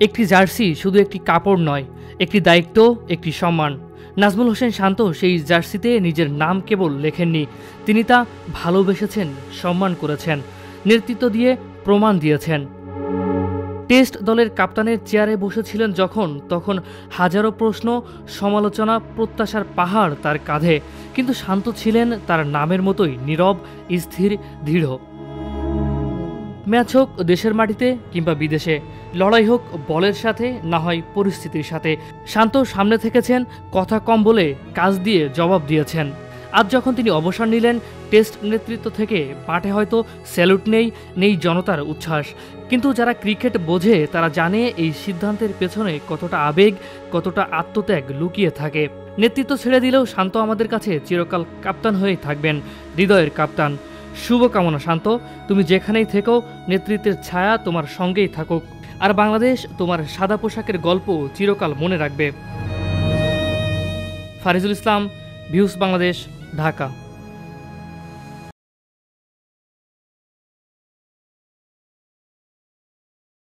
একটি জার্সি শুধু একটি কাপড় নয়, একটি দায়িত্ব, একটি সম্মান। নাজমুল হোসেন শান্ত সেই জার্সিতে নিজের নাম কেবল লেখেননি, তিনি তা ভালোবেসেছেন, সম্মান করেছেন, নেতৃত্ব দিয়ে প্রমাণ দিয়েছেন। টেস্ট দলের কাপ্তানের চেয়ারে বসেছিলেন তখন হাজারো প্রশ্ন, সমালোচনা, প্রত্যাশার পাহাড় তার কাঁধে, কিন্তু শান্ত ছিলেন তার নামের মতোই নীরব, স্থির, দৃঢ়। ম্যাচ হোক দেশের মাটিতে কিংবা বিদেশে, লড়াই হোক বলের সাথে না হয় পরিস্থিতির সাথে, শান্ত সামনে থেকেছেন, কথা কম বলে কাজ দিয়ে জবাব দিয়েছেন। আজ যখন তিনি অবসর নিলেন টেস্ট নেতৃত্ব থেকে, মাঠে হয়তো স্যালুট নেই জনতার উচ্ছ্বাস, কিন্তু যারা ক্রিকেট বোঝে তারা জানে এই সিদ্ধান্তের পেছনে কতটা আবেগ, কতটা আত্মত্যাগ লুকিয়ে থাকে। নেতৃত্ব ছেড়ে দিলেও শান্ত আমাদের কাছে চিরকাল কাপ্তান হয়েই থাকবেন, হৃদয়ের কাপ্তান। শুভকামনা শান্ত, তুমি যেখানেই থেকো, নেতৃত্বের ছায়া তোমার সঙ্গেই থাকুক, আর বাংলাদেশ তোমার সাদা পোশাকের গল্প চিরকাল মনে রাখবে। ফারিজুল ইসলাম, ভিউজ বাংলাদেশ, ঢাকা।